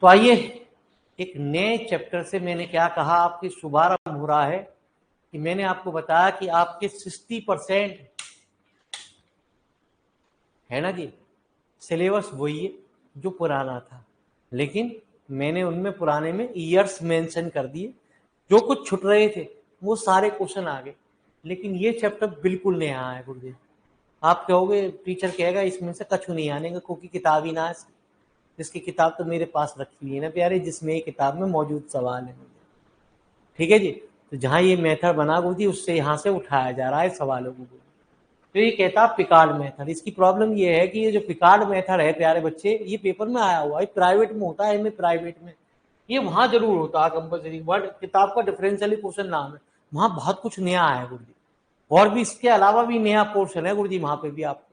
तो आइए एक नए चैप्टर से मैंने क्या कहा, आपकी शुभारंभ हो रहा है कि मैंने आपको बताया कि आपके 60% है ना जी, सिलेबस वही है जो पुराना था, लेकिन मैंने उनमें पुराने में ईयर्स मेंशन कर दिए, जो कुछ छुट रहे थे वो सारे क्वेश्चन आ गए। लेकिन ये चैप्टर बिल्कुल नया है गुरुजी। आप कहोगे, टीचर कहेगा इसमें से कछु नहीं आने का क्योंकि किताब ही ना है, जिसकी किताब तो मेरे पास रखी हुई है ना प्यारे, जिसमें ये किताब में मौजूद सवाल है। ठीक है जी। तो जहाँ ये मेथड बना गुरुजी उससे यहाँ से उठाया जा रहा है सवालों को। तो ये कहता पिकार्ड मेथड। इसकी प्रॉब्लम ये है कि ये जो पिकार्ड मेथड है प्यारे बच्चे, ये पेपर में आया हुआ है, प्राइवेट में होता है, प्राइवेट में ये वहां जरूर होता है कंपल्सरी, बट किताब का डिफरेंशियल क्वेश्चन नाम है, वहां बहुत कुछ नया है गुरुजी, और भी इसके अलावा भी नया पोर्शन है गुरुजी वहां पे भी। आपको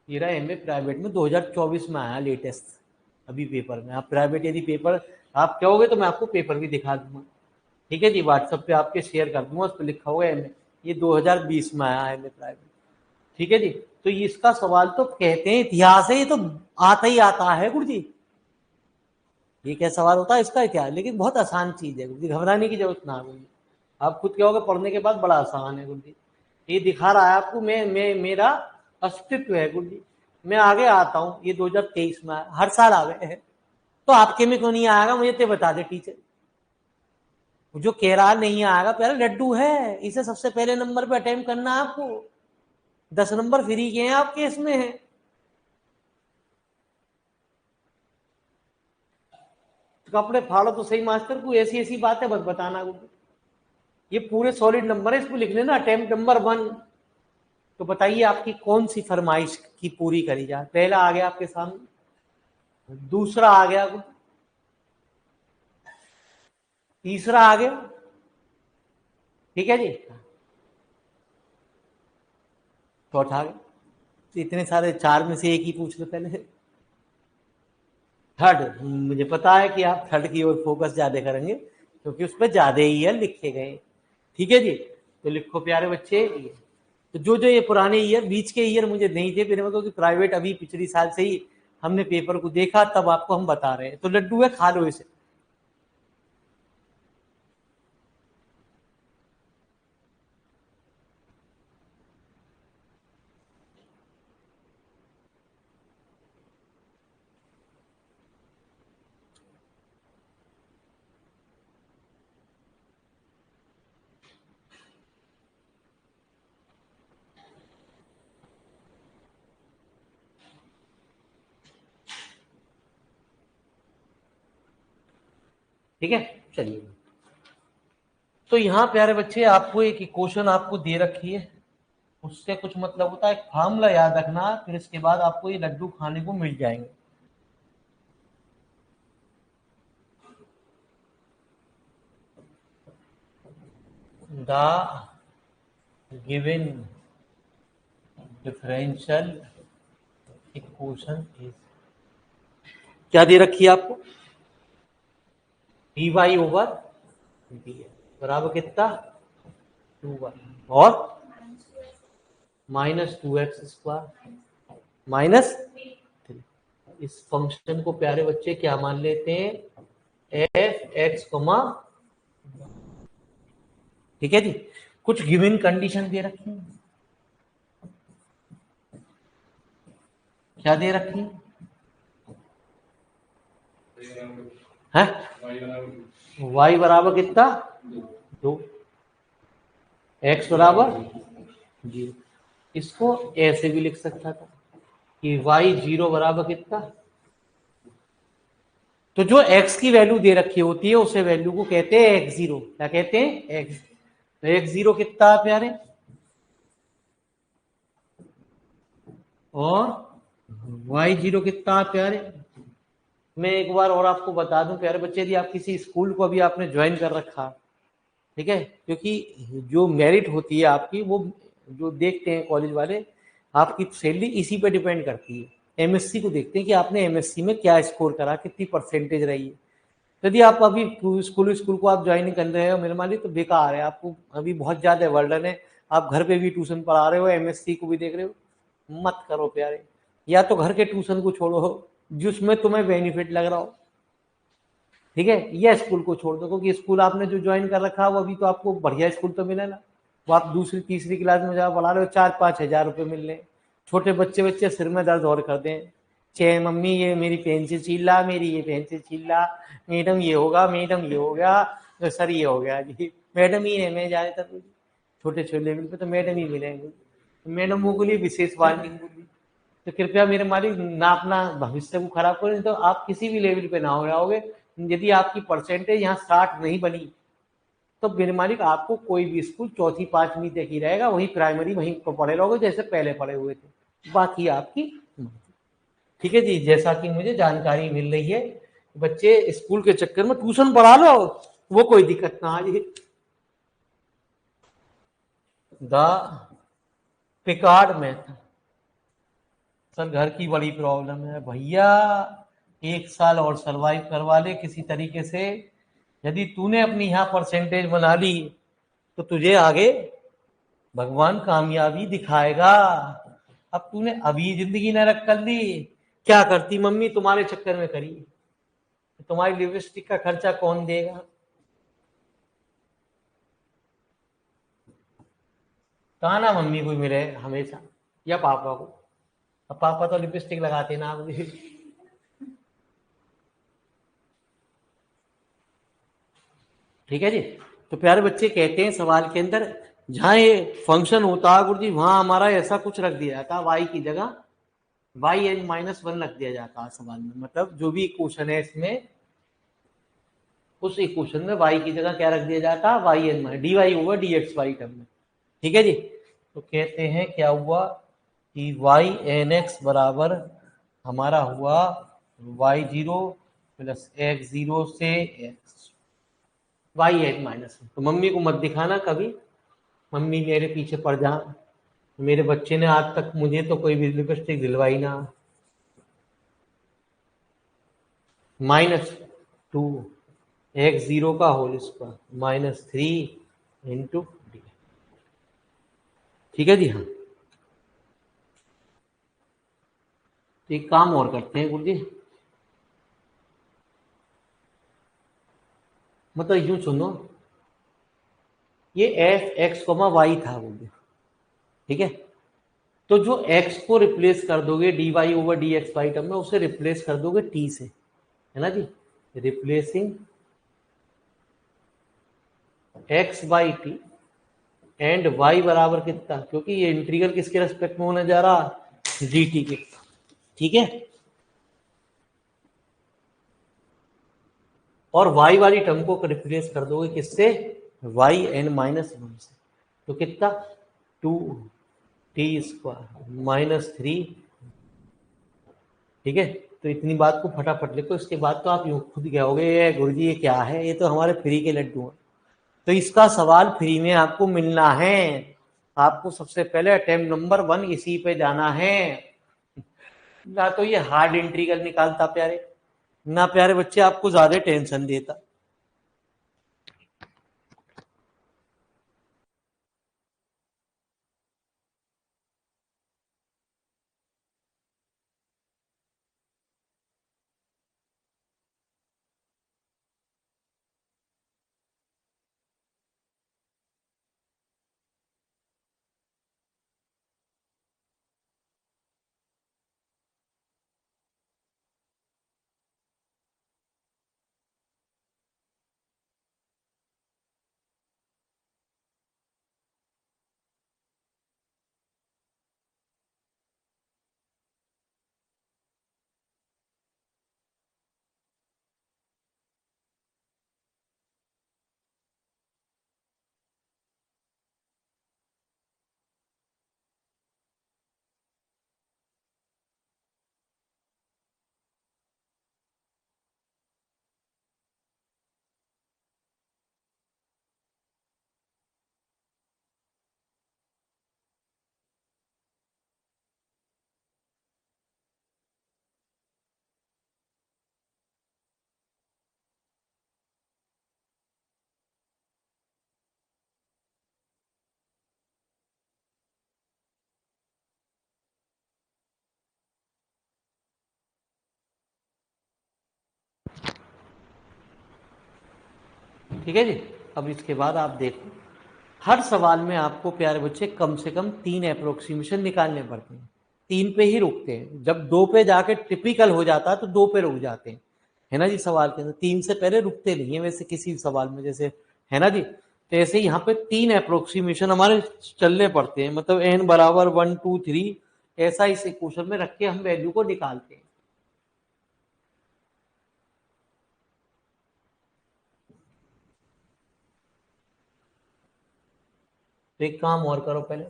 ये रहा एमए प्राइवेट में 2024 में आया लेटेस्ट अभी पेपर में। आप प्राइवेट यदि पेपर आप कहोगे तो मैं आपको पेपर भी दिखा दूंगा। ठीक है जी, व्हाट्सएप पे आपके शेयर कर दूंगा, उस पर लिखा होगा एमए, ये 2020 में आया एमए प्राइवेट। ठीक है जी। तो इसका सवाल तो कहते हैं इतिहास है, ये तो आता ही आता है गुरुजी। ये क्या सवाल होता है इसका इतिहास, लेकिन बहुत आसान चीज है गुरुजी, घबराने की जरूरत ना गुरुजी। आप खुद कहोगे पढ़ने के बाद बड़ा आसान है गुरुजी। ये दिखा रहा है आपको मैं मेरा अस्तित्व है गुरुजी। मैं आगे आता हूँ, ये 2023 में आया, हर साल आ गए हैं, तो आपके में क्यों नहीं आएगा मुझे तो बता दे टीचर। जो कह रहा नहीं आएगा पहले लड्डू है, इसे सबसे पहले नंबर पे अटेम्प्ट करना है आपको, 10 नंबर फ्री के हैं आपके इसमें है। कपड़े फाड़ो तो सही मास्टर को, ऐसी ऐसी बातें बस बताना। ये पूरे सॉलिड नंबर है, इसको लिख लेना अटेम्प्ट नंबर 1। तो बताइए आपकी कौन सी फरमाइश की पूरी करी जाए। पहला आ गया आपके सामने, दूसरा आ गया, तीसरा आ गया। ठीक है जी, चौथा आ गया। तो इतने सारे चार में से एक ही पूछ लो पहले। थर्ड, मुझे पता है कि आप थर्ड की ओर फोकस ज्यादा करेंगे क्योंकि उसमें ज्यादा ईयर लिखे गए। ठीक है जी। तो लिखो प्यारे बच्चे, तो जो जो ये पुराने ईयर, बीच के ईयर मुझे नहीं थे फिर मैं, क्योंकि प्राइवेट अभी पिछली साल से ही हमने पेपर को देखा, तब आपको हम बता रहे हैं। तो लड्डू है, खा लो इसे। ठीक है, चलिए। तो यहाँ प्यारे बच्चे आपको एक क्वेश्चन आपको दे रखी है, उससे कुछ मतलब होता है, एक फार्मूला याद रखना, फिर इसके बाद आपको ये लड्डू खाने को मिल जाएंगे। The given differential equation is, क्या दे रखी है आपको, डी वाई ओवर डी बराबर कितना 2y और -2x² माइनस 3। इस फंक्शन को प्यारे बच्चे क्या मान लेते हैं, एफ एक्स, ठीक है जी। कुछ गिवन कंडीशन दे रखी है, क्या दे रखी है, y बराबर कितना 2, x बराबर 0। इसको ऐसे भी लिख सकता था कि y 0 बराबर कितना, तो जो x की वैल्यू दे रखी होती है उसे वैल्यू को कहते हैं x0। क्या कहते हैं, x। तो x0 कितना है प्यारे, और y0 कितना है प्यारे। मैं एक बार और आपको बता दूं प्यारे बच्चे, यदि आप किसी स्कूल को अभी आपने ज्वाइन कर रखा, ठीक है, क्योंकि जो मेरिट होती है आपकी, वो जो देखते हैं कॉलेज वाले, आपकी सैलरी इसी पे डिपेंड करती है। एमएससी को देखते हैं कि आपने एमएससी में क्या स्कोर करा, कितनी परसेंटेज रही है। यदि आप अभी स्कूल को आप ज्वाइन कर रहे हो मेरे मालिक, तो बेकार है, आपको अभी बहुत ज्यादा वर्डन है। आप घर पे भी ट्यूशन पढ़ा रहे हो, एमएससी को भी देख रहे हो, मत करो प्यारे। या तो घर के ट्यूशन को छोड़ो, जिसमें तुम्हें बेनिफिट लग रहा हो। ठीक है, या स्कूल को छोड़ दो, क्योंकि स्कूल आपने जो ज्वाइन कर रखा है वो अभी तो आपको बढ़िया स्कूल तो मिले ना, वो आप दूसरी तीसरी क्लास में जहाँ पढ़ा रहे हो 4-5 हज़ार रुपये मिल रहे हैं। छोटे बच्चे बच्चे सिर में दर्द और कर दें, चे मम्मी ये मेरी पेन से छील ला, मेरी ये पेन से छील ला, मैडम ये होगा, मैडम ये हो गया, तो सर ये हो गया जी, मैडम ही है। मैं ज़्यादातर छोटे छोटे लेवल पे तो मैडम ही मिलेंगे, मैडमों के लिए विशेष वार्निंग होगी। तो कृपया मेरे मालिक ना अपना भविष्य को खराब करें, तो आप किसी भी लेवल पे ना हो जाओगे। यदि आपकी परसेंटेज यहाँ 60 नहीं बनी तो मेरे मालिक आपको कोई भी स्कूल चौथी पांचवी तक ही रहेगा, वही प्राइमरी वहीं पर पढ़े रहोगे जैसे पहले पढ़े हुए थे, बाकी आपकी। ठीक है जी, जैसा कि मुझे जानकारी मिल रही है, बच्चे स्कूल के चक्कर में ट्यूशन पढ़ा लो, वो कोई दिक्कत ना आ जाए। द पिकार्ड मेथड, सर घर की बड़ी प्रॉब्लम है भैया, 1 साल और सरवाइव करवा ले किसी तरीके से। यदि तूने अपनी यहाँ परसेंटेज बना ली तो तुझे आगे भगवान कामयाबी दिखाएगा। अब तूने अभी जिंदगी नरक कर ली, क्या करती मम्मी तुम्हारे चक्कर में करी, तुम्हारी लिपस्टिक का खर्चा कौन देगा। कहा ना मम्मी को मिले हमेशा, या पापा को। अब पापा तो लिपस्टिक लगाते ना मुझे। ठीक है जी। तो प्यारे बच्चे कहते हैं सवाल के अंदर, जहां ये फंक्शन होता है गुरु जी वहां हमारा ऐसा कुछ रख दिया जाता है, वाई की जगह वाई एन माइनस वन रख दिया जाता है सवाल में। मतलब जो भी इक्वेशन है इसमें, उस इक्वेशन में वाई की जगह क्या रख दिया जाता है, y n minus d y over d x y term में। ठीक है जी। तो कहते हैं क्या हुआ कि वाई एन एक्स बराबर हमारा हुआ y zero plus x zero से एक्स वाई एन माइनस। तो मम्मी को मत दिखाना कभी, मम्मी मेरे पीछे पड़ जा, मेरे बच्चे ने आज तक मुझे तो कोई भी लिपस्टिक दिलवाई ना। -2 एक्स जीरो का होल स्क्वायर -3 इंटू डी। ठीक है जी। हाँ, तो एक काम और करते हैं गुरु जी, मतलब यूं सुनो, ये एफ एक्स कोमा वाई था गुरु जी। ठीक है, तो जो एक्स को रिप्लेस कर दोगे d y over d x y term में, उसे रिप्लेस कर दोगे टी से, है ना जी। Replacing x by t and y बराबर कितना, क्योंकि ये इंटीग्रल किसके रेस्पेक्ट में होने जा रहा, जी टी के। ठीक है, और y वाली टर्म को रिप्लेस कर दोगे किससे, वाई एन माइनस वन से। तो कितना, 2t² -3। ठीक है, तो इतनी बात को फटाफट लिखो, इसके बाद तो आप यूं खुद कहोगे गुरुजी ये क्या है, ये तो हमारे फ्री के लड्डू हैं। तो इसका सवाल फ्री में आपको मिलना है। आपको सबसे पहले अटेम्प्ट नंबर 1 इसी पे जाना है, ना तो ये हार्ड इंटीग्रल निकालता प्यारे, ना प्यारे बच्चे आपको ज्यादा टेंशन देता। ठीक है जी। अब इसके बाद आप देखो, हर सवाल में आपको प्यारे बच्चे कम से कम 3 अप्रोक्सीमेशन निकालने पड़ते हैं, 3 पे ही रुकते हैं। जब 2 पे जाके टिपिकल हो जाता है तो 2 पे रुक जाते हैं, है ना जी। सवाल के अंदर 3 से पहले रुकते नहीं है वैसे किसी भी सवाल में, जैसे है ना जी। तो ऐसे यहाँ पे 3 अप्रोक्सीमेशन हमारे चलने पड़ते हैं, मतलब n बराबर 1 2 3 ऐसा इस इक्वेशन में रख के हम वैल्यू को निकालते हैं। तो एक काम और करो, पहले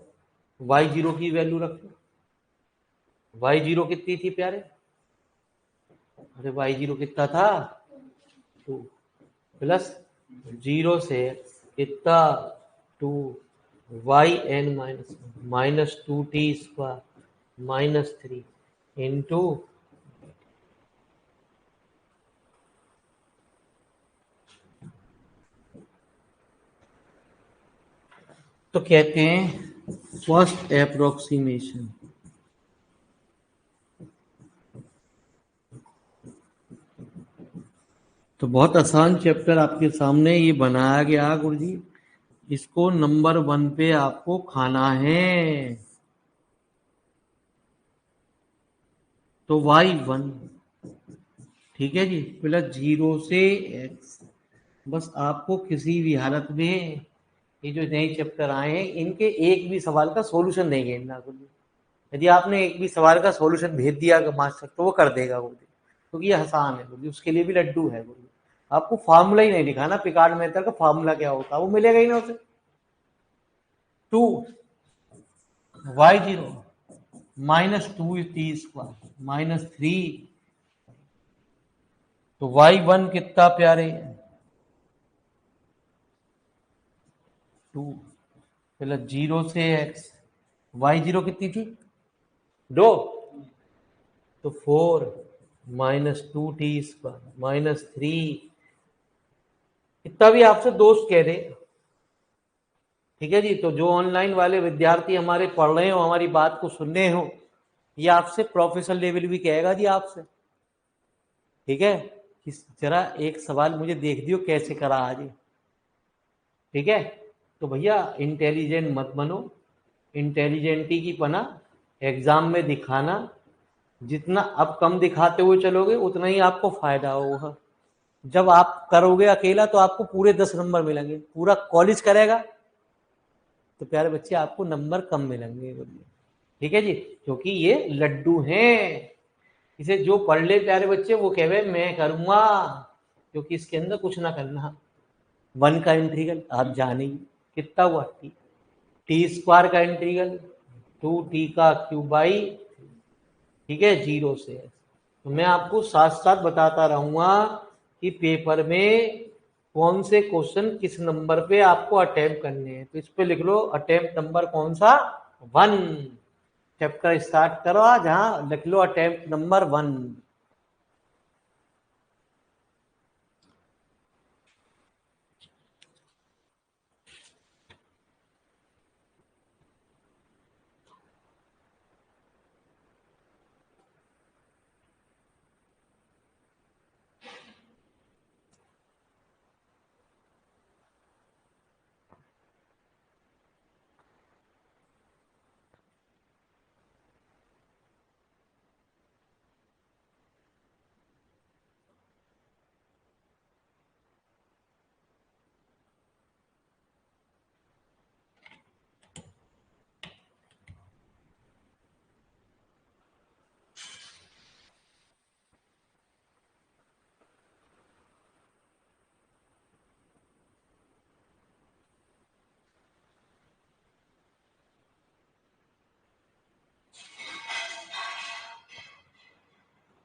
y0 की वैल्यू रखो। y0 कितनी थी प्यारे? अरे y0 कितना था? 2 प्लस 0 से कितना 2 Y n minus 2t² -3 into तो कहते हैं फर्स्ट अप्रोक्सीमेशन। तो बहुत आसान चैप्टर आपके सामने ये बनाया गया गुरुजी, इसको नंबर 1 पे आपको खाना है। तो y1 ठीक है जी प्लस 0 से x। बस आपको किसी भी हालत में ये जो नए चैप्टर आए हैं इनके एक भी सवाल का सॉल्यूशन नहीं गिनना गुरुजी। यदि आपने एक भी सवाल का सॉल्यूशन भेज दिया मास्टर तो वो कर देगा गुरुजी, क्योंकि ये आसान है गुरुजी, उसके लिए भी लड्डू है गुरुजी। आपको फार्मूला ही नहीं दिखाना, पिकार्ड मेथड का फार्मूला क्या होता है वो मिलेगा ही ना उसे। 2y0 -2t² -3 तो y1 कितना प्यारे 2 प्लस 0 से x। y0 कितनी थी 2 तो 4 -2t² -3। इतना भी आपसे दोस्त कह दे, ठीक है जी। तो जो ऑनलाइन वाले विद्यार्थी हमारे पढ़ रहे हो, हमारी बात को सुन रहे हो, ये आपसे प्रोफेसर लेवल भी कहेगा जी आपसे, ठीक है। जरा एक सवाल मुझे देख दियो कैसे करा आज, ठीक है। तो भैया इंटेलिजेंट मत बनो, इंटेलिजेंटी की पना एग्जाम में दिखाना। जितना अब कम दिखाते हुए चलोगे उतना ही आपको फायदा होगा। जब आप करोगे अकेला तो आपको पूरे 10 नंबर मिलेंगे, पूरा कॉलेज करेगा तो प्यारे बच्चे आपको नंबर कम मिलेंगे, ठीक है जी। क्योंकि ये लड्डू हैं, इसे जो पढ़ ले प्यारे बच्चे वो कहे मैं करूंगा, क्योंकि इसके अंदर कुछ ना करना। 1 का इंटीग्रल आप जाने कितना हुआ t² का इंटीग्रल 2t का क्यूब बाई, ठीक है 0 से। तो मैं आपको साथ साथ बताता रहूंगा कि पेपर में कौन से क्वेश्चन किस नंबर पे आपको अटेम्प्ट करने हैं। तो इस पे लिख लो अटेम्प्ट नंबर कौन सा 1। चैप्टर स्टार्ट करो आज, हाँ लिख लो अटेम्प्ट नंबर 1।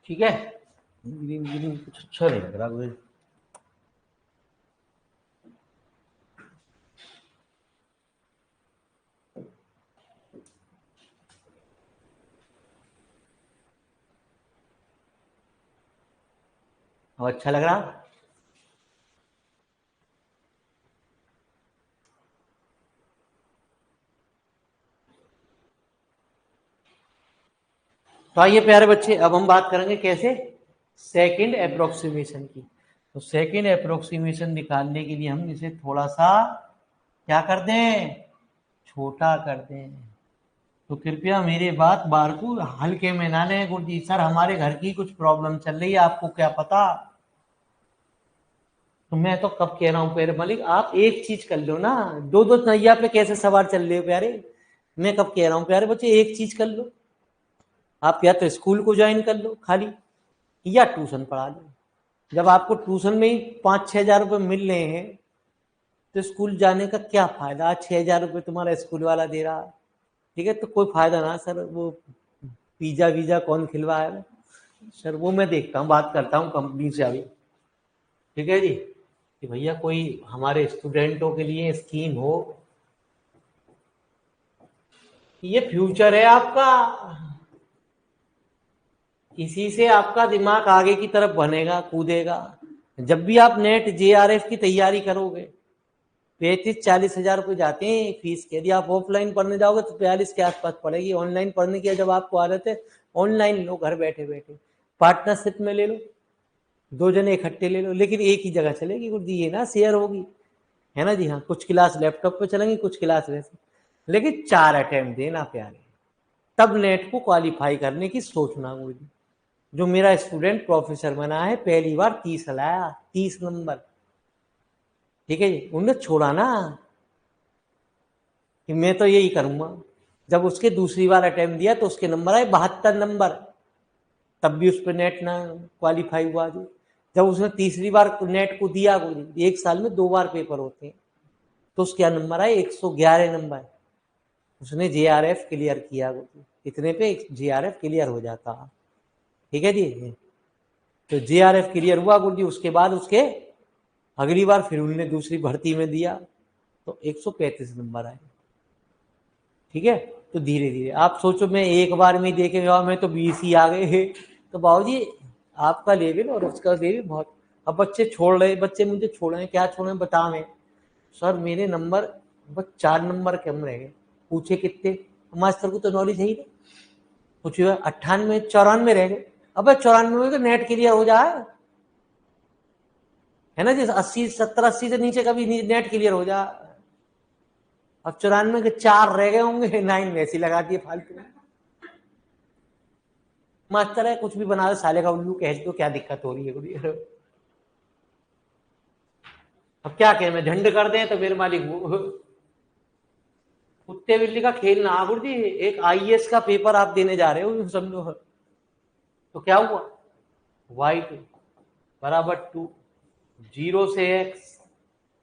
ठीक है, ग्रीन ग्रीन कुछ अच्छा नहीं लग रहा मुझे। अब अच्छा लग रहा। तो आइए प्यारे बच्चे अब हम बात करेंगे कैसे सेकंड अप्रोक्सीमेशन की। तो सेकेंड अप्रोक्सीमेशन निकालने के लिए हम इसे थोड़ा सा क्या कर दें, छोटा कर दें। तो कृपया मेरे बार को हल्के में ना लें गुरुजी। सर हमारे घर की कुछ प्रॉब्लम चल रही है, आपको क्या पता। तो मैं तो कब कह रहा हूँ प्यारे मालिक, आप एक चीज कर लो ना, दो दो नैया पे कैसे सवार चल रहे हो प्यारे। मैं कब कह रहा हूँ प्यारे बच्चे, एक चीज कर लो। आप या तो स्कूल को ज्वाइन कर लो खाली, या ट्यूशन पढ़ा लो। जब आपको ट्यूशन में ही 5-6 हज़ार रुपये मिल रहे हैं, तो स्कूल जाने का क्या फायदा। आज 6 हज़ार रुपये तुम्हारा स्कूल वाला दे रहा, ठीक है, तो कोई फायदा ना सर। वो पिज्जा वीजा कौन खिलवाएगा सर, वो मैं देखता हूँ, बात करता हूँ कंपनी से अभी, ठीक है जी, कि भैया कोई हमारे स्टूडेंटों के लिए स्कीम हो। ये फ्यूचर है आपका, इसी से आपका दिमाग आगे की तरफ बनेगा, कूदेगा। जब भी आप नेट जेआरएफ की तैयारी करोगे, 35-40 हज़ार रुपये जाते हैं फीस के। यदि आप ऑफलाइन पढ़ने जाओगे तो 42 के आसपास पड़ेगी। ऑनलाइन पढ़ने की जब आपको आदत है, ऑनलाइन लो, घर बैठे बैठे पार्टनरशिप में ले लो, 2 जने इकट्ठे ले लो, लेकिन एक ही जगह चलेगी गुरुजी, ये ना शेयर होगी, है ना जी। हाँ, कुछ क्लास लैपटॉप पे चलेंगी, कुछ क्लास वैसे, लेकिन 4 अटेम्प्ट देना प्यारे, तब नेट को क्वालिफाई करने की सोचना गुरुजी। जो मेरा स्टूडेंट प्रोफेसर बना है, पहली बार 30 लाया, 30 नंबर, ठीक है जी। उन्हें छोड़ा ना कि मैं तो यही करूंगा। जब उसके दूसरी बार अटेम्प्ट दिया तो उसके नंबर आए 72 नंबर, तब भी उस पर नेट ना क्वालिफाई हुआ जी। जब उसने तीसरी बार नेट को दिया, एक साल में 2 बार पेपर होते हैं, तो उसके नंबर आए 111 नंबर। उसने जेआरएफ क्लियर किया, इतने पे जेआरएफ क्लियर हो जाता, ठीक है जी। तो जेआरएफ क्लियर हुआ गुरुजी, उसके बाद उसके अगली बार फिर उन्होंने दूसरी भर्ती में दिया तो 135 नंबर आए, ठीक है। तो धीरे धीरे आप सोचो, मैं एक बार में देखे मैं तो 20 ही आ गए। तो बाबूजी आपका लेवल और उसका लेवल बहुत। अब बच्चे छोड़ रहे, बच्चे मुझे छोड़ रहे हैं, क्या छोड़ रहे हैं बता मैं। सर मेरे नंबर बस 4 नंबर कम रह गए। पूछे कितने, मास्टर को तो नॉलेज है ही नहीं। पूछे 98-94 रह गए। अब 94 में तो नेट क्लियर हो जाए, है ना जी। 80 70-80 से नीचे कभी नेट क्लियर हो जा। अब 94 के 4 रह गए होंगे, 9 वैसी लगा दिए फालतू में। मास्टर है कुछ भी बना दे साले का उल्लू, कह दो क्या दिक्कत हो रही है गुड़ी। अब क्या कहें, मैं झंड कर दें तो मेरे मालिक कुत्ते बिल्ली का खेल ना गुरु जी। एक आईएएस का पेपर आप देने जा रहे हो समझो। तो क्या हुआ, y2 बराबर 2, 0 से x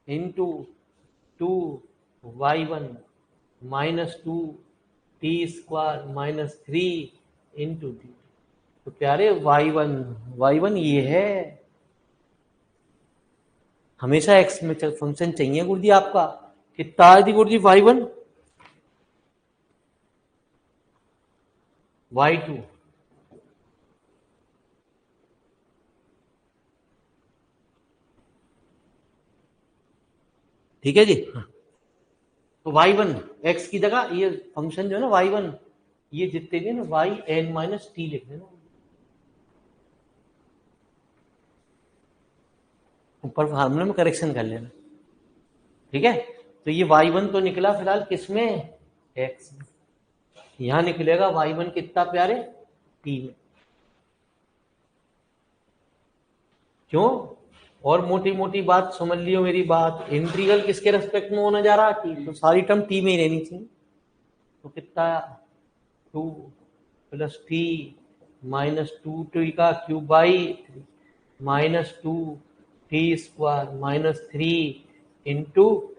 into 2y1 -2t² - 3 into D. तो प्यारे y1 ये है, हमेशा x में फंक्शन चाहिए गुरुजी आपका। कितना है गुरुजी y1 y2, ठीक है जी। तो y1 x की जगह ये फंक्शन जो है ना y1, ये जितने भी ना yn-t लिख देना, ऊपर फार्मूले में करेक्शन कर लेना, ठीक है। तो ये y1 तो निकला फिलहाल किसमें, x में। यहां निकलेगा y1 कितना प्यारे, t में। क्यों, और मोटी मोटी बात समझ लियो मेरी बात, इंटीग्रल किसके रेस्पेक्ट में होने जा रहा है, t, तो सारी टर्म t में ही रहनी चाहिए। तो कितना 2 + t -2t का क्यूब बाई -2t² - 3 इंटू।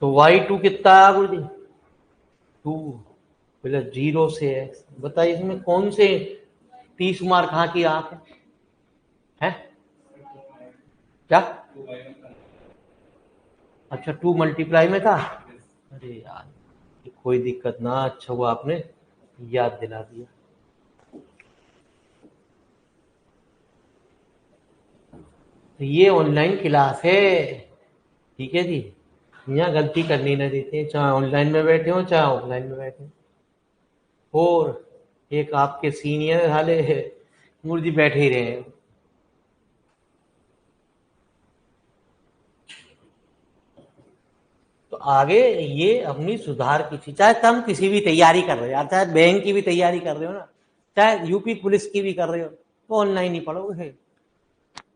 तो y2 कितना है गुरु जी, 2 + 0 से x। बताइए इसमें कौन से 30 मार कहाँ की आंख है क्या। अच्छा 2 मल्टीप्लाई में था, अरे यार कोई दिक्कत ना, अच्छा हुआ आपने याद दिला दिया। तो ये ऑनलाइन क्लास है, ठीक है जी। यहाँ गलती करनी ना देते, चाहे ऑनलाइन में बैठे हो चाहे ऑफलाइन में बैठे हो। और एक आपके सीनियर वाले मुर्जी बैठे ही रहे। तो आगे ये अपनी सुधार की चीज, चाहे तुम किसी भी तैयारी कर रहे हो यार, चाहे बैंक की भी तैयारी कर रहे हो ना, चाहे यूपी पुलिस की भी कर रहे हो, तो ऑनलाइन ही पढ़ोगे,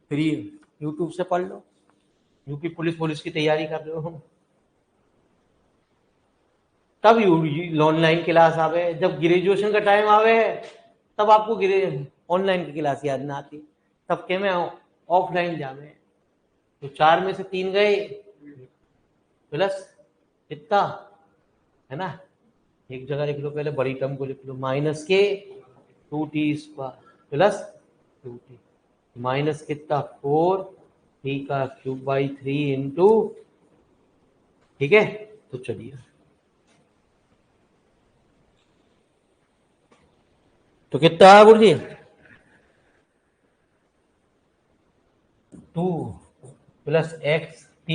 फ्री यूट्यूब से पढ़ लो। यूपी पुलिस पुलिस की तैयारी कर रहे हो तब ऑनलाइन क्लास आवे, जब ग्रेजुएशन का टाइम आवे तब आपको ऑनलाइन की क्लास याद ना आती, तब के मैं ऑफलाइन जावे। तो 4 में से 3 गए, प्लस कितना है ना, एक जगह लिख लो, पहले बड़ी टर्म को लिख लो, माइनस के 2t² प्लस 2t, माइनस कितना 4t³ इंटू, ठीक है। तो चलिए, तो कितना आया गुरु जी, 2 + x t -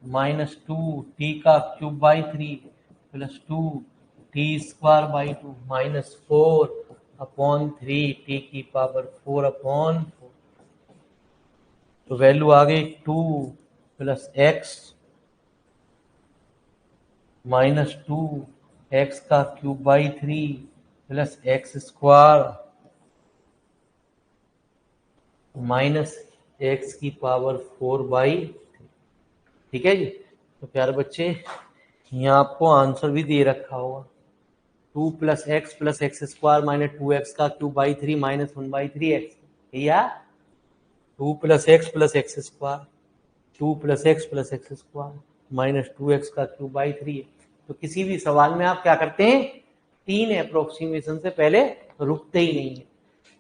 2t³ plus 2t² 2 -4/3t⁴ तो वैल्यू आ गई 2 + x - 2x³ plus x² - x⁴ ठीक है जी। तो प्यारे बच्चे, यहाँ आपको आंसर भी दे रखा होगा, 2 + x + x² - 2x³ -1/3x, या 2 + x + x², 2 + x + x² -2x³/3। तो किसी भी सवाल में आप क्या करते हैं, 3 अप्रोक्सीमेशन से पहले रुकते ही नहीं है।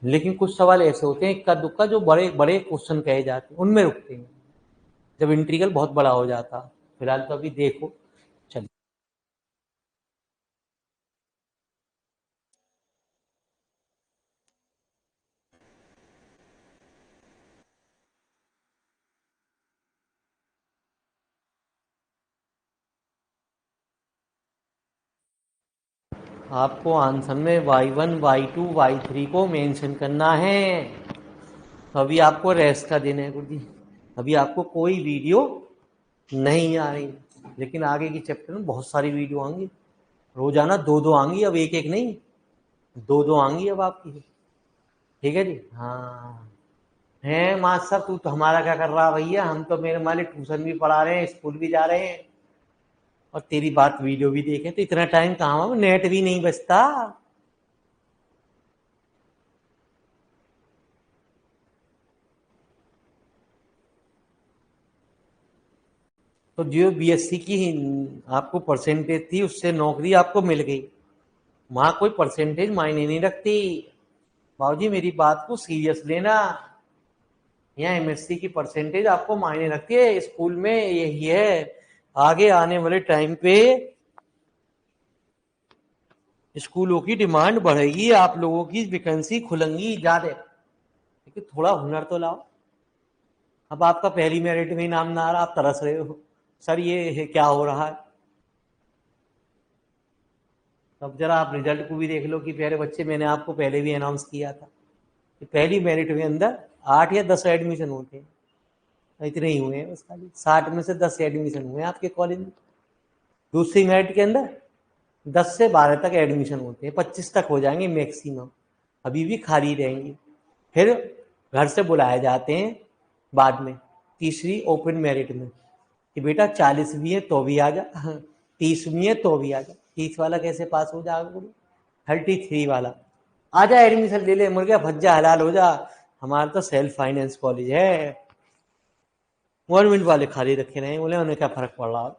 लेकिन कुछ सवाल ऐसे होते हैं इक्का दुक्का, जो बड़े बड़े क्वेश्चन कहे जाते हैं, उनमें रुकते हैं जब इंटीग्रल बहुत बड़ा हो जाता। फिलहाल तो अभी देखो, चलिए। आपको आंसर में y1 y2 y3 को मेंशन करना है। तो अभी आपको रेस्ट का दिन है गुरु जी, अभी आपको कोई वीडियो नहीं आ रही, लेकिन आगे की चैप्टर में बहुत सारी वीडियो आएंगी, रोजाना 2-2 आएंगी, अब एक एक नहीं, 2-2 आएंगी अब आपकी। ठीक है जी, हाँ। है मास्टर साहब, तू तो हमारा क्या कर रहा भैया, हम तो मेरे मालिक ट्यूशन भी पढ़ा रहे हैं, स्कूल भी जा रहे हैं, और तेरी बात वीडियो भी देखें, तो इतना टाइम कहाँ, नेट भी नहीं बचता। तो जो बीएससी की आपको परसेंटेज थी, उससे नौकरी आपको मिल गई, वहां कोई परसेंटेज मायने नहीं रखती। बाबूजी मेरी बात को सीरियस लेना, यहाँ एमएससी की परसेंटेज आपको मायने रखती है, स्कूल में यही है। आगे आने वाले टाइम पे स्कूलों की डिमांड बढ़ेगी, आप लोगों की वैकेंसी खुलेंगी ज्यादा, लेकिन थोड़ा हुनर तो लाओ। अब आपका पहली मेरिट में नाम ना आ रहा, आप तरस रहे हो, सर ये क्या हो रहा है। अब जरा आप रिजल्ट को भी देख लो कि प्यारे बच्चे, मैंने आपको पहले भी अनाउंस किया था कि पहली मेरिट में अंदर 8 या 10 एडमिशन होते हैं, इतने ही हुए हैं बस, खाली 60 में से 10 एडमिशन हुए हैं आपके कॉलेज में। दूसरी मेरिट के अंदर 10 से 12 तक एडमिशन होते हैं, 25 तक हो जाएंगे मैक्सिमम, अभी भी खाली रहेंगी। फिर घर से बुलाए जाते हैं बाद में, तीसरी ओपन मेरिट में, कि बेटा 40 भी है तो भी आ जा, 30 भी है तो भी आ जा। 30 वाला कैसे पास हो जाएगा, 33 वाला आ जा, एडमिशन ले ले, मुर्गा फंस जा, हलाल हो जा। हमारा तो सेल्फ फाइनेंस कॉलेज है, गवर्नमेंट वाले खाली रखे रहे, बोले उन्हें क्या फर्क पड़ रहा।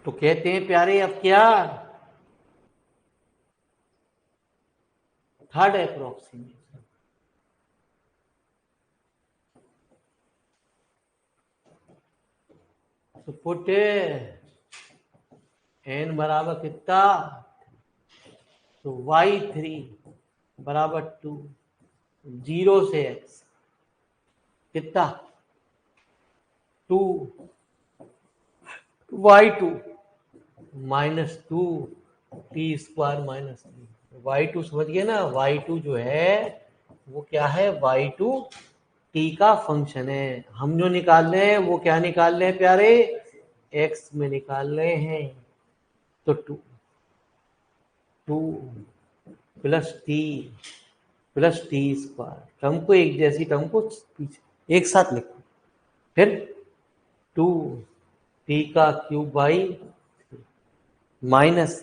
तो कहते हैं प्यारे अब क्या, थर्ड अप्रोक्सीमेशन। तो पुट n बराबर कितना, तो y3 बराबर 2, 0 से x कितना 2, y2 -2 t स्क्वायर -3, y2 समझ गए ना, y2 जो है वो क्या है, y2 t का फंक्शन है। हम जो निकाल रहे हैं वो क्या निकाल रहे हैं प्यारे, x में निकाल रहे हैं। तो 2 प्लस टी स्क्वायर, टर्म को एक जैसी टर्म को पीछे एक साथ लिखो, फिर 2 टी का क्यूब बाई माइनस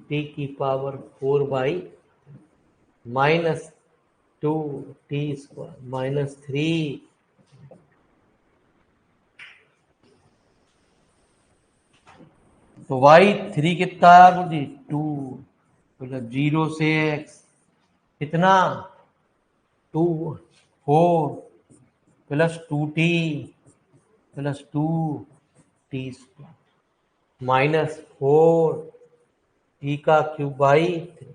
टी की पावर 4 बाई -2 टी स्क्वायर -3। तो y3 कितना आया जी, 2 मतलब 0 से x कितना 2 4 plus 2t plus 2t square -4 T का क्यूब बाई 3।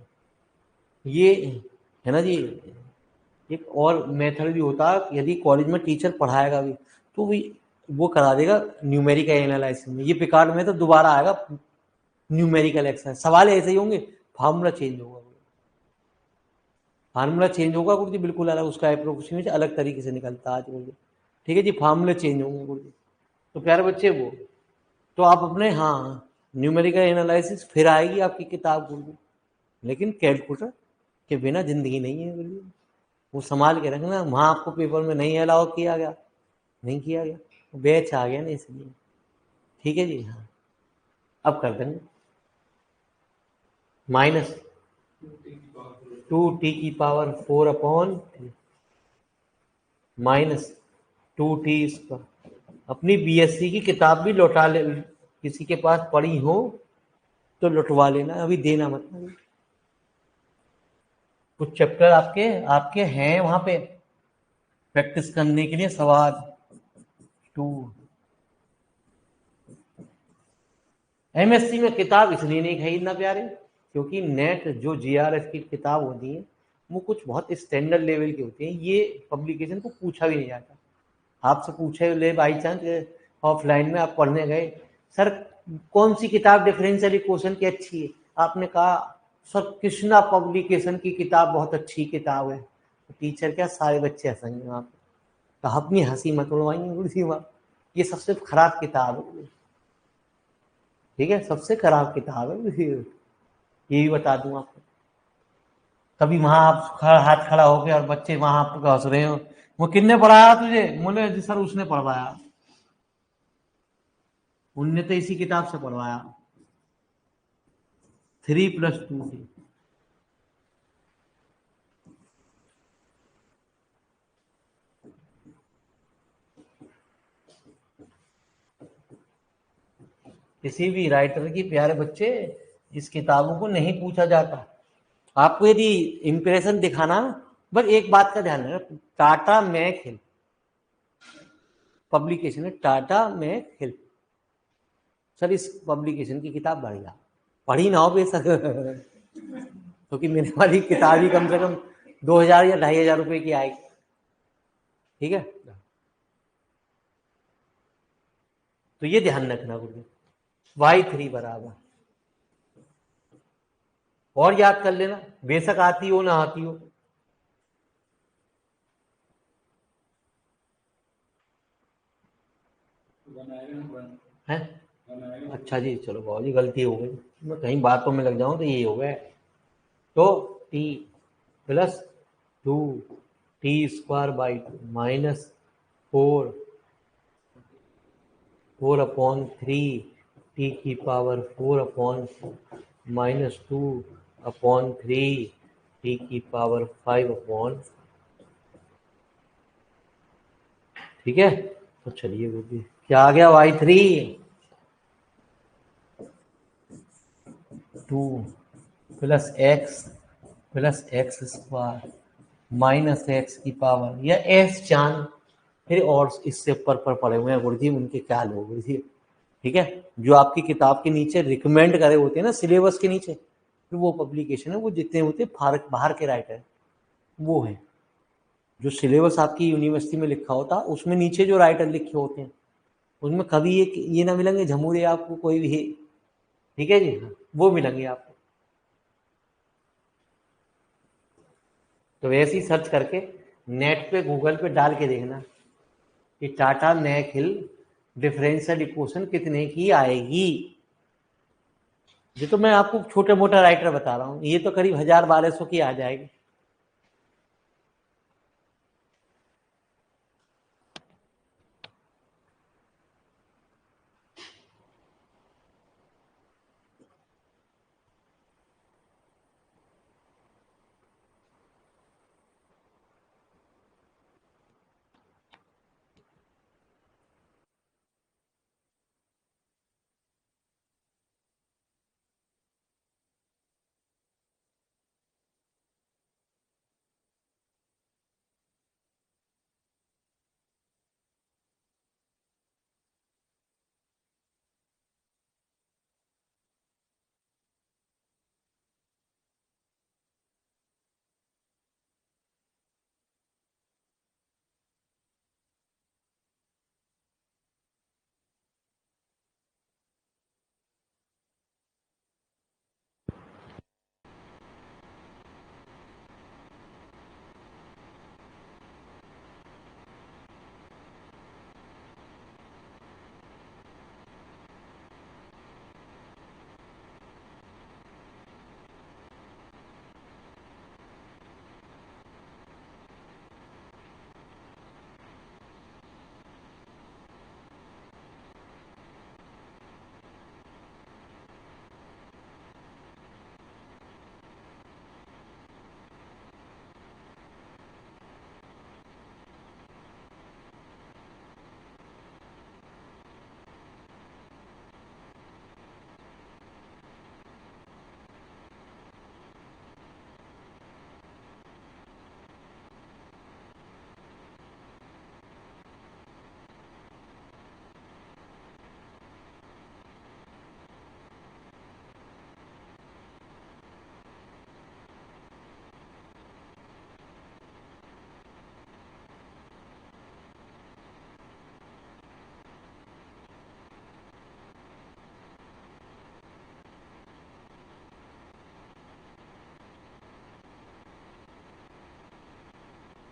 ये है ना जी। एक और मेथड भी होता है, यदि कॉलेज में टीचर पढ़ाएगा भी तो भी वो करा देगा न्यूमेरिकल एनालिसिस में, ये पिकार्ड में तो दोबारा आएगा न्यूमेरिकल एक्सरसाइज, सवाल ऐसे ही होंगे, फार्मूला चेंज होगा, फार्मूला चेंज होगा गुरुजी, बिल्कुल अलग, उसका अप्रोक्सीमेशन अलग तरीके से निकलता है आज गुरुजी। ठीक है जी, फार्मूले चेंज होंगे गुरुजी। तो प्यारे बच्चे वो, तो आप अपने, हाँ न्यूमेरिकल एनालिसिस फिर आएगी आपकी किताब गुरुजी, लेकिन कैलकुलेटर के बिना जिंदगी नहीं है गुरुजी, वो संभाल के रखना। वहाँ आपको पेपर में नहीं अलाउ किया गया, नहीं किया गया, बैच आ गया ना इसलिए। ठीक है जी, हाँ अब कर देंगे -2t⁴ -2t²। अपनी बीएससी की किताब भी लौटा ले, किसी के पास पड़ी हो तो लौटवा लेना, अभी देना मत। कुछ चैप्टर आपके आपके हैं वहां पे प्रैक्टिस करने के लिए, सवाल 2। एमएससी में किताब इसलिए नहीं खरीदना प्यारे, क्योंकि नेट जो जीआरएफ की किताब होती है वो कुछ बहुत स्टैंडर्ड लेवल की होती है, ये पब्लिकेशन को पूछा भी नहीं जाता। आपसे पूछे ले बाई चांस ऑफलाइन में आप पढ़ने गए, सर कौन सी किताब डिफरेंशियल इक्वेशन की अच्छी है, आपने कहा सर कृष्णा पब्लिकेशन की किताब बहुत अच्छी किताब है, तो टीचर क्या सारे बच्चे हंसेंगे वहाँ पे, तो अपनी हंसी मत उड़वाएंगे वहाँ, ये सबसे खराब किताब है। ठीक है, सबसे खराब किताब है ये भी बता दूं आपको। कभी वहां आप हाथ खड़ा हो गया और बच्चे वहां आपको हंस रहे हो, वो किसने पढ़ाया तुझे, बोले जी सर उसने पढ़वाया, उनने तो इसी किताब से पढ़वाया 3+2 किसी भी राइटर की प्यारे बच्चे इस किताबों को नहीं पूछा जाता। आपको यदि इंप्रेशन दिखाना, बस एक बात का ध्यान रखना, टाटा मैक हिल पब्लिकेशन है, टाटा मैक हिल, सर इस पब्लिकेशन की किताब बढ़िया, पढ़ी ना हो बेशक क्योंकि मेरे वाली किताब ही कम से कम 2000 या 2500 रुपए की आएगी। ठीक है, तो ये ध्यान रखना गुरु, y3 बराबर, और याद कर लेना, बेशक आती हो ना आती हो। है अच्छा जी, चलो बहुत जी गलती हो गई, मैं कहीं बातों में लग जाऊं तो ये हो गया। तो t +2t² -4 4/3 t⁴ -2/3 t⁵ ठीक है। तो चलिए वो भी क्या आ गया y3 two plus x square minus x की पावर या एस चांद, फिर और इससे ऊपर पर पड़े हुए हैं गुरुजी, उनके क्या लोग गुरुजी, ठीक है। जो आपकी किताब के नीचे रिकमेंड करे होते हैं ना सिलेबस के नीचे, फिर वो पब्लिकेशन है, वो जितने होते हैं बाहर के राइटर वो है। जो सिलेबस आपकी यूनिवर्सिटी में लिखा होता उसमें नीचे जो राइटर लिखे होते हैं उसमें कभी ये ना मिलेंगे झमूरे आपको कोई भी, ठीक है जी, वो मिलेंगे आपको। तो वैसे ही सर्च करके नेट पे गूगल पे डाल के देखना कि टाटा नेक-हिल डिफरेंशियल इक्वेशन कितने की आएगी। ये तो मैं आपको छोटा मोटा राइटर बता रहा हूँ, ये तो करीब 1000-1200 की आ जाएगी।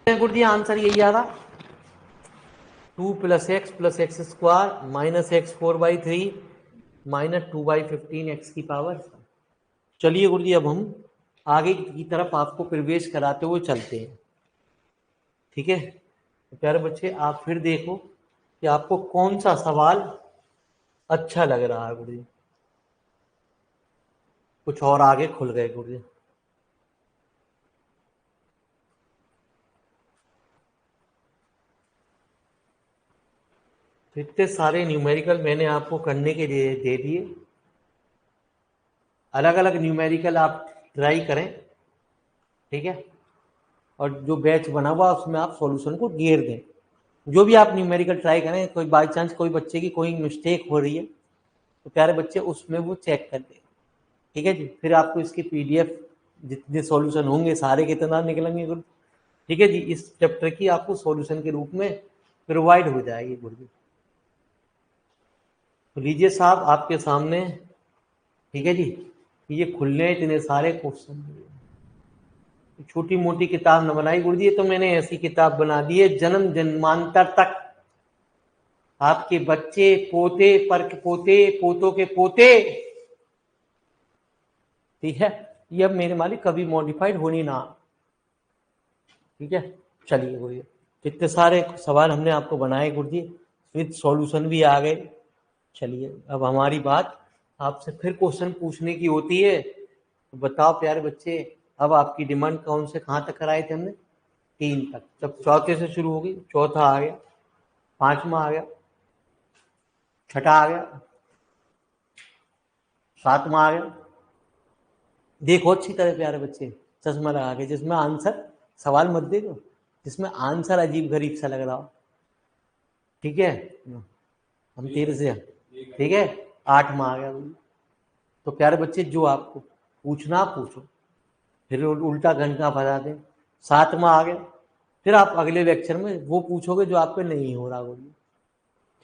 गुरुजी आंसर यही आ रहा, 2 plus x square minus x 4/3 minus 2/15 x की पावर। चलिए गुरुजी अब हम आगे की तरफ आपको प्रवेश कराते हुए चलते हैं, ठीक है। तो प्यारे बच्चे आप फिर देखो कि आपको कौन सा सवाल अच्छा लग रहा है गुरुजी। कुछ और आगे खुल गए गुरुजी। तो इतने सारे न्यूमेरिकल मैंने आपको करने के लिए दे दिए, अलग अलग न्यूमेरिकल आप ट्राई करें, ठीक है। और जो बैच बना हुआ उसमें आप सॉल्यूशन को घेर दें। जो भी आप न्यूमेरिकल ट्राई करें, कोई बाई चांस कोई बच्चे की कोई मिस्टेक हो रही है तो प्यारे बच्चे उसमें वो चेक कर दें, ठीक है जी। फिर आपको इसकी पीडीएफ जितने सॉल्यूशन होंगे सारे कितना निकलेंगे गुरु, ठीक है जी, इस चैप्टर की आपको सॉल्यूशन के रूप में प्रोवाइड हो जाएगी गुरु जी। तो लीजिए साहब आपके सामने, ठीक है जी, ये खुलने इतने सारे क्वेश्चन, छोटी मोटी किताब न बनाई गुरु जी, तो मैंने ऐसी किताब बना दी है जन्म जन्मांतर तक, आपके बच्चे पोते पर पोते पोतों के पोते, ठीक है। ये अब मेरे मालिक कभी मॉडिफाइड होनी ना, ठीक है। चलिए गुरु जी, इतने सारे सवाल हमने आपको बनाए गुरु जी, विद सॉल्यूशन भी आ गए। चलिए अब हमारी बात आपसे फिर क्वेश्चन पूछने की होती है, तो बताओ प्यारे बच्चे, अब आपकी डिमांड कौन से कहाँ तक कराए थे हमने, 3 तक। जब चौथे से शुरू होगी, चौथा आ गया, पांचवा आ गया, छठा आ गया, सातवां आ गया, देखो अच्छी तरह प्यारे बच्चे, चश्मा लगा के, जिसमें आंसर, सवाल मत देखो जिसमें आंसर अजीब गरीब सा लग रहा हो। ठीक है, हम 13 से, ठीक है, 8 में आ गया। तो प्यारे बच्चे जो आपको पूछना पूछो, फिर उल्टा घंटा फंसा दें। 7 में आ गए, फिर आप अगले लेक्चर में वो पूछोगे जो आप पे नहीं हो रहा होगी।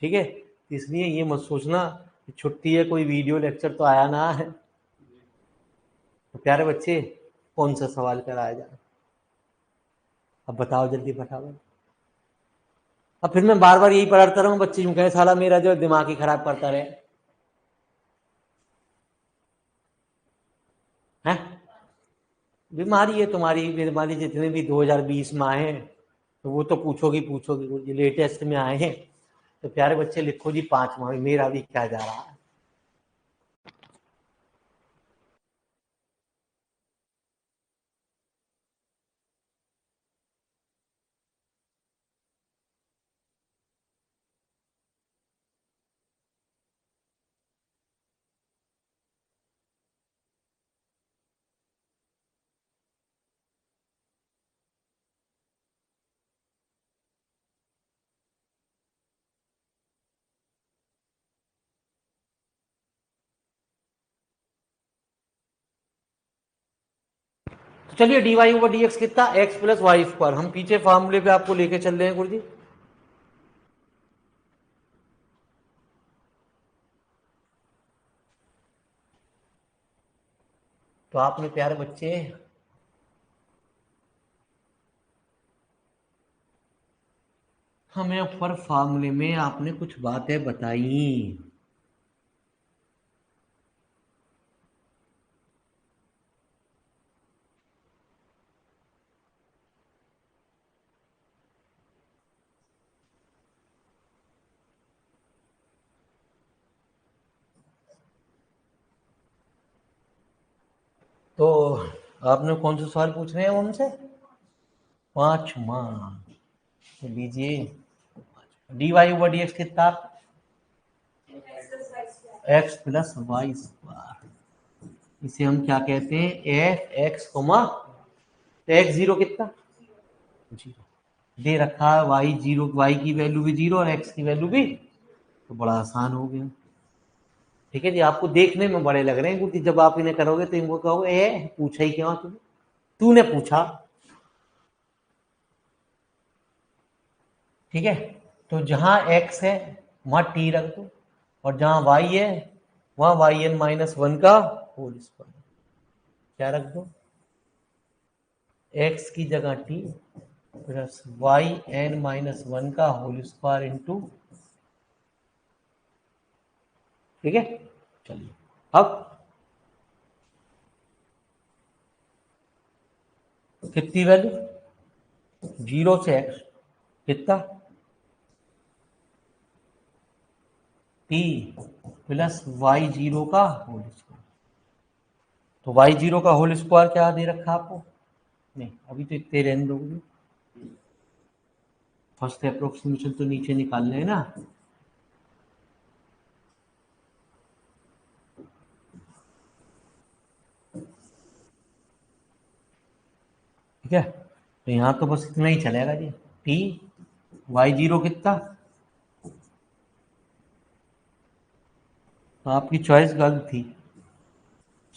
ठीक है, इसलिए ये मत सोचना कि छुट्टी है, कोई वीडियो लेक्चर तो आया ना है। तो प्यारे बच्चे कौन सा सवाल कराया जाए, अब बताओ जल्दी फटाफट। अब फिर मैं बार बार यही पढ़ाता रहूं, बच्चे यूं कहे साला मेरा जो दिमाग ही खराब करता रहे हैं। बीमारी है तुम्हारी, बीमारी जितने भी 2020 में आए हैं तो वो तो पूछोगी पूछोगी, लेटेस्ट में आए हैं। तो प्यारे बच्चे लिखो जी 5 माह मेरा भी क्या जा रहा है। तो चलिए d y over d x कितना, एक्स प्लस वाई स्क्वायर। हम पीछे फॉर्मूले पे आपको लेके चल रहे हैं गुरु जी। तो आपने प्यारे बच्चे हमें ऊपर फॉर्मूले में आपने कुछ बातें बताई। तो आपने कौन से सवाल पूछ रहे हैं हमसे? 5 माह। तो लीजिए d y over d x कितना, एक्स प्लस वाई स्क्वायर। इसे हम क्या कहते हैं, एफ एक्स कोमा, तो एक्स जीरो कितना, जीरो दे रखा है, वाई जीरो, वाई की वैल्यू भी जीरो और एक्स की वैल्यू भी, तो बड़ा आसान हो गया। ठीक है जी, आपको देखने में बड़े लग रहे हैं क्योंकि जब आप इन्हें करोगे तो इनको कहोगे ए पूछा ही क्यों तूने, तूने पूछा। ठीक है, तो जहां एक्स है वहां टी रख दो, और जहां वाई है वहां वाई एन माइनस वन का होल स्क्वायर। क्या रख दो, एक्स की जगह t plus y n minus one का होल स्क्वायर इंटू। ठीक है, चलिए अब कितनी वैल्यू, जीरो से एक्स कितना, टी प्लस वाई जीरो का होल स्क्वायर। तो वाई जीरो का होल स्क्वायर क्या दे रखा आपको, नहीं अभी तो इतने रहने दोगे, फर्स्ट अप्रोक्सीमेशन तो नीचे निकालना है ना। ठीक है, तो यहाँ तो बस इतना ही चलेगा जी, टी वाई जीरो कितना। तो आपकी चॉइस गलत थी,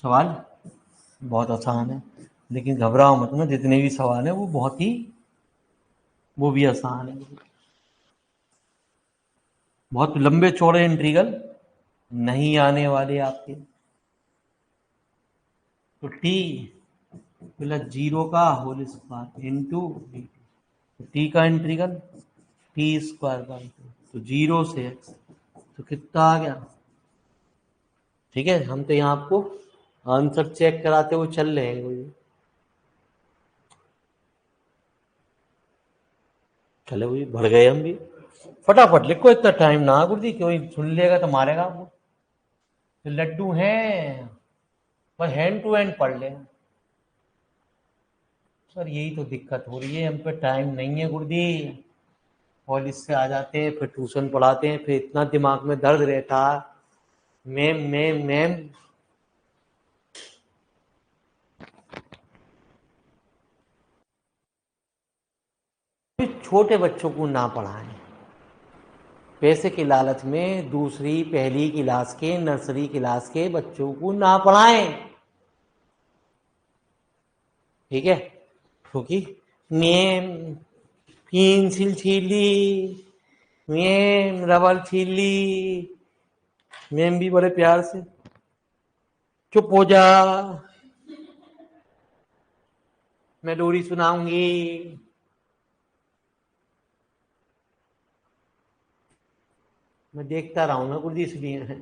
सवाल बहुत आसान है, लेकिन घबराओ मत ना, जितने भी सवाल हैं वो बहुत ही, वो भी आसान है, बहुत लंबे चौड़े इंटीग्रल नहीं आने वाले आपके। तो टी प्लस जीरो का होल स्क्वायर इंटू टी का इंटीग्रल टी स्क्वायर का, तो जीरो से एक्स, तो कितना आ गया। ठीक है, हम तो यहाँ आपको आंसर चेक कराते हुए चल रहे हैं। चलो भाई बढ़ गए हम भी, फटाफट लिखो, इतना टाइम ना गुरु जी, कोई सुन लेगा तो मारेगा आपको। तो लड्डू हैं, बस हैंड टू हैंड पढ़ ले। सर यही तो दिक्कत हो रही है, हम पे टाइम नहीं है गुरु जी, कॉलेज से आ जाते हैं फिर ट्यूशन पढ़ाते हैं, फिर इतना दिमाग में दर्द रहता है। मैम मैम मैम, छोटे बच्चों को ना पढ़ाएं। पैसे के लालच में दूसरी पहली क्लास के नर्सरी क्लास के बच्चों को ना पढ़ाएं, ठीक है। क्योंकि मैम पेंसिल छीन ली, मैम रबर छीन ली, मैम भी बड़े प्यार से चुप हो जा, मैं लोरी सुनाऊंगी। मैं देखता रहा हूं ना कुछ, इसलिए है।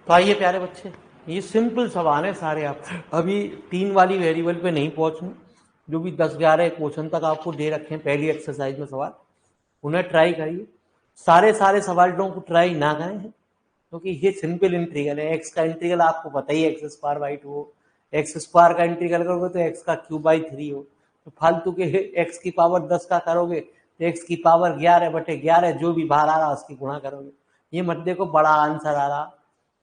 तो आइए प्यारे बच्चे, ये सिंपल सवाल है सारे। आप अभी 3 वाली वेरिएबल पे नहीं पहुंचना, जो भी 10-11 क्वेश्चन तक आपको दे रखे हैं पहली एक्सरसाइज में सवाल, उन्हें ट्राई करिए। सारे सवालों को ट्राई ना करें, क्योंकि ये सिंपल इंटीग्रल है। एक्स का इंटीग्रल आपको पता ही है, एक्स स्क्वायर बाई 2 हो। एक्स स्क्वायर का इंटीग्रल करोगे तो एक्स का क्यूब बाई 3 हो। तो फालतू के एक्स की पावर 10 का करोगे तो एक्स की पावर 11/11 जो भी बाहर आ रहा उसकी गुणा करोगे। ये मत देखो बड़ा आंसर आ रहा,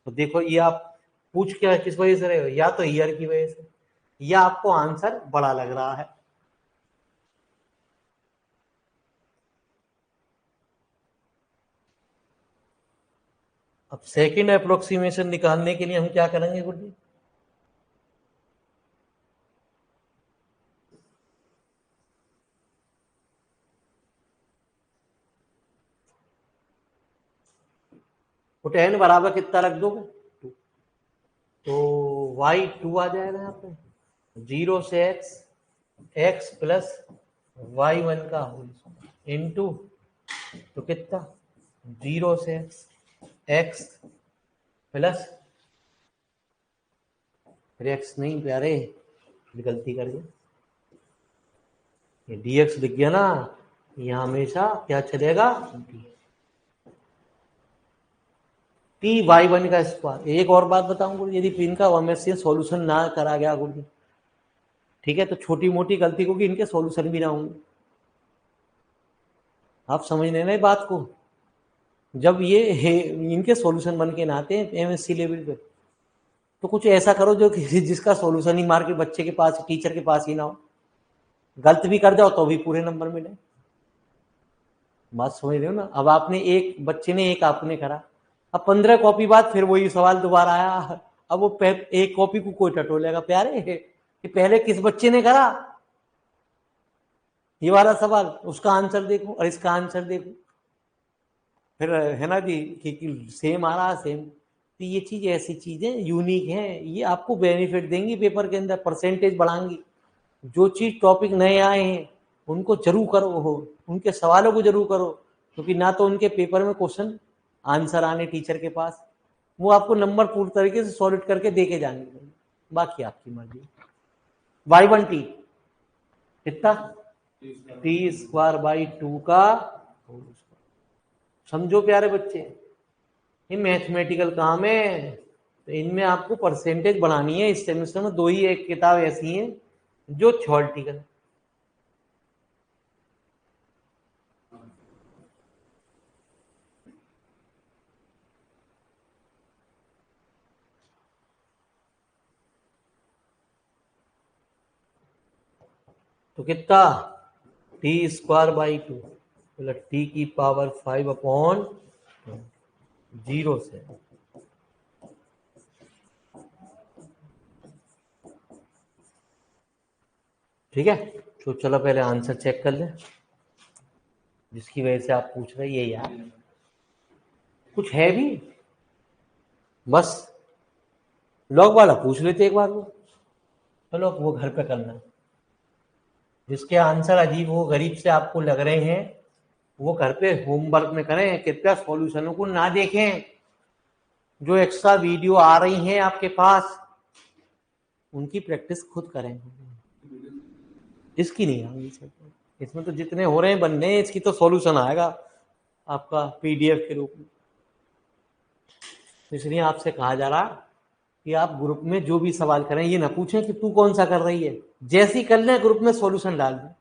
तो देखो ये आप पूछ के किस वजह से रहे हो, या तो ईयर की वजह से, या आपको आंसर बड़ा लग रहा है। अब सेकंड अप्रोक्सीमेशन निकालने के लिए हम क्या करेंगे गुरुजी? तो tan बराबर कितना रख दोगे? 2। तो y2 आ जाएगा यहाँ पे, 0 से x, x प्लस y1 का होल इंटू, तो कितना, 0 से x, x प्लस, फिर x नहीं प्यारे, गलती कर गए, ये dx लिख गया ना, यहाँ हमेशा क्या चलेगा, टी वाई वन का स्क्वायर। एक और बात बताऊं गुरु, यदि इनका ओमेसियन सॉल्यूशन ना करा गया गुरु, ठीक है, तो छोटी मोटी गलती होगी, इनके सॉल्यूशन भी ना होंगे। आप समझ रहे ना बात को? जब ये इनके सॉल्यूशन बन के ना आते हैं एमएससी लेवल पे, तो कुछ ऐसा करो जो कि जिसका सॉल्यूशन ही मार के बच्चे के पास, टीचर के पास ही ना हो। गलत भी कर जाओ तो भी पूरे नंबर मिले। बात समझ रहे हो ना? अब आपने एक बच्चे ने, एक आपने करा, अब 15 कॉपी बाद फिर वही सवाल दोबारा आया। अब वो एक कॉपी को कोई टटोलेगा प्यारे कि पहले किस बच्चे ने करा ये वाला सवाल, उसका आंसर देखो और इसका आंसर देखो, फिर है ना जी कि सेम आ रहा, सेम। तो ये चीज, ऐसी चीजें यूनिक हैं, ये आपको बेनिफिट देंगी पेपर के अंदर, परसेंटेज बढ़ाएंगी। जो चीज टॉपिक नए आए हैं उनको जरूर करो, हो उनके सवालों को जरूर करो, क्योंकि ना तो उनके पेपर में क्वेश्चन आंसर आने टीचर के पास, वो आपको नंबर पूरी तरीके से सॉल्व करके दे के जाएंगे, बाकी आपकी मर्जी। y1t कितना, t²/2 का होल स्क्वायर। समझो प्यारे बच्चे, ये मैथमेटिकल काम है, तो इनमें आपको परसेंटेज बढ़ानी है। इस सेमेस्टर में 2 ही एक किताब ऐसी हैं जो थ्योरेटिकल। तो कितना, t²/2 मतलब t⁵ से। ठीक है, तो चलो पहले आंसर चेक कर ले, जिसकी वजह से आप पूछ रहे ये यार कुछ है भी, बस लॉग वाला पूछ लेते एक बार वो। चलो वो घर पे करना, जिसके आंसर अजीब हो गरीब से आपको लग रहे हैं वो घर पे होमवर्क में करें, कृपया सॉल्यूशनों को ना देखें। जो एक्स्ट्रा वीडियो आ रही हैं आपके पास उनकी प्रैक्टिस खुद करें, इसकी नहीं आएगी। इसमें तो जितने हो रहे हैं बनने हैं, इसकी तो सॉल्यूशन आएगा आपका पीडीएफ के रूप में। इसलिए आपसे कहा जा रहा कि आप ग्रुप में जो भी सवाल करें ये ना पूछें कि तू कौन सा कर रही है, जैसी कर लें ग्रुप में सॉल्यूशन डाल दें।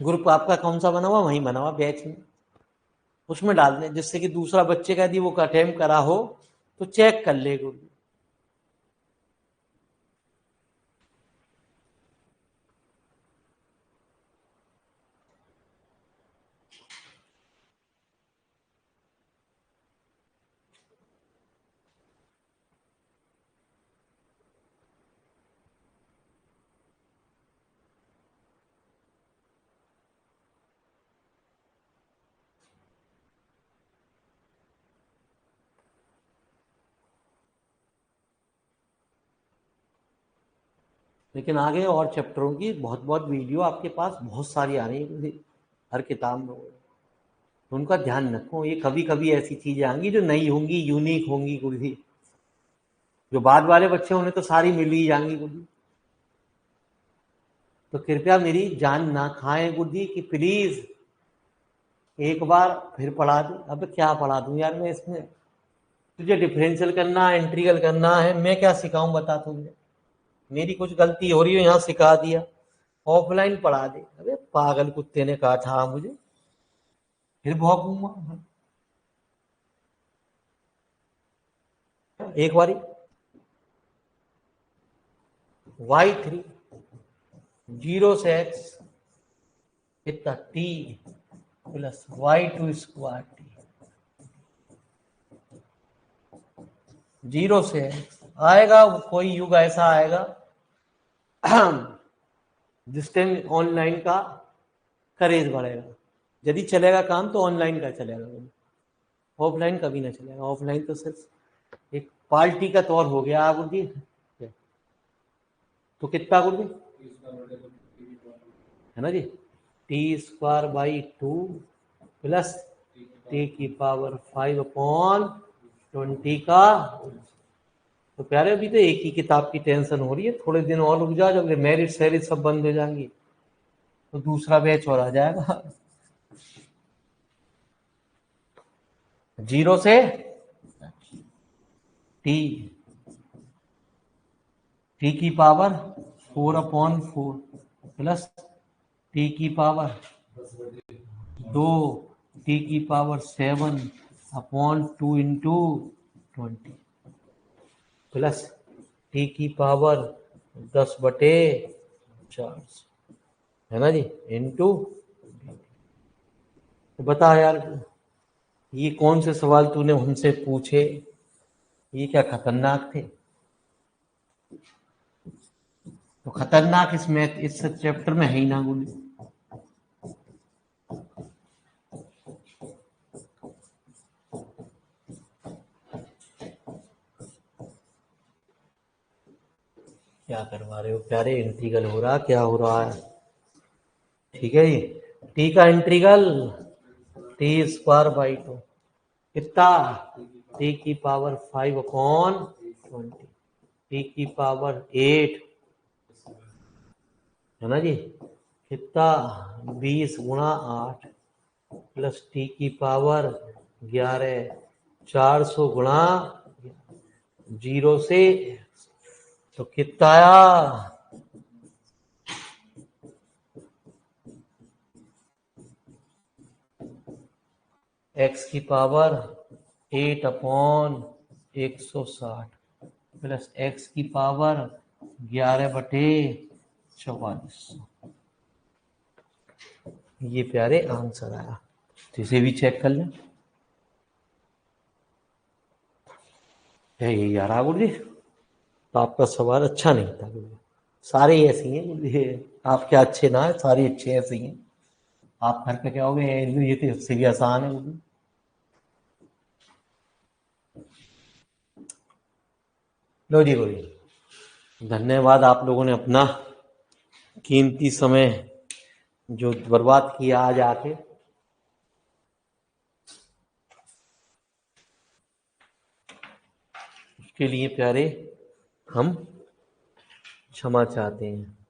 ग्रुप आपका कौन सा बना हुआ, वहीं बना हुआ बैच में, उसमें डाल दें, जिससे कि दूसरा बच्चे का यदि वो अटेम्प्ट करा हो तो चेक कर ले ग्रुप। लेकिन आगे और चैप्टरों की बहुत बहुत वीडियो आपके पास बहुत सारी आ रही है हर किताब में, तो उनका ध्यान रखो। ये कभी कभी ऐसी चीजें आएंगी जो नई होंगी, यूनिक होंगी कुछ भी, जो बाद वाले बच्चे उन्हें तो सारी मिल ही जाएंगी कुछ। तो कृपया मेरी जान ना खाएं बुद्धि कि प्लीज एक बार फिर पढ़ा दूं। अब क्या पढ़ा दूं यार मैं इसमें, तुझे डिफरेंशियल करना है, इंटीग्रल करना है, मैं क्या सिखाऊं बता तुझे। मेरी कुछ गलती हो रही है यहाँ सिखा दिया, ऑफलाइन पढ़ा दे। अबे पागल कुत्ते ने कहा था मुझे, फिर भौंकूंगा एक बारी। y3 0 से x कितना t प्लस y2² t, 0 से x आएगा। कोई युग ऐसा आएगा जिस टाइम ऑनलाइन का करेज बढ़ेगा। यदि चलेगा काम तो ऑनलाइन का चलेगा, ऑफलाइन कभी ना चलेगा। ऑफलाइन तो सिर्फ एक पार्टी का तौर हो गया गुरुजी। तो कितना गुरुजी है ना जी, t²/2 प्लस t⁵ का। तो प्यारे अभी तो एक ही किताब की टेंशन हो रही है, थोड़े दिन और रुक जाओ, जब मेरिट सेरिट सब बंद हो जाएंगी तो दूसरा बैच और आ जाएगा। 0 से t, t⁴/4 plus t⁵2 t⁵7/2 into 20 plus t⁻10/4 है ना जी इंटू। तो बता यार, ये कौन से सवाल तूने हमसे पूछे, ये क्या खतरनाक थे? तो खतरनाक इसमें इस चैप्टर में है ही ना गुरु। क्या करवा रहे हो प्यारे, इंटीग्रल हो रहा क्या हो रहा है? ठीक है जी। टी का इंटीग्रल टी स्क्वायर बाई 2 कितना, टी की पावर 5/20, टी की पावर 8 है ना जी, कितना 20 × 8 प्लस टी की पावर 11, 400 गुणा 0 से, तो कितना आया, x की पावर 8/160 प्लस x की पावर 11/44। ये प्यारे आंसर आया, तो इसे भी चेक कर लें। है ये यार गुरु जी, तो आपका सवाल अच्छा नहीं था गुरु जी, सारे ऐसे ही हैं ये, आप क्या अच्छे ना है, सारे अच्छे ऐसे ही हैं। आप घर पे क्या हो गए, ये तो इससे भी आसान है गुरु जी। लो जी गुरु जी, धन्यवाद आप लोगों ने अपना कीमती समय जो बर्बाद किया आज आके। उसके लिए प्यारे हम क्षमा चाहते हैं।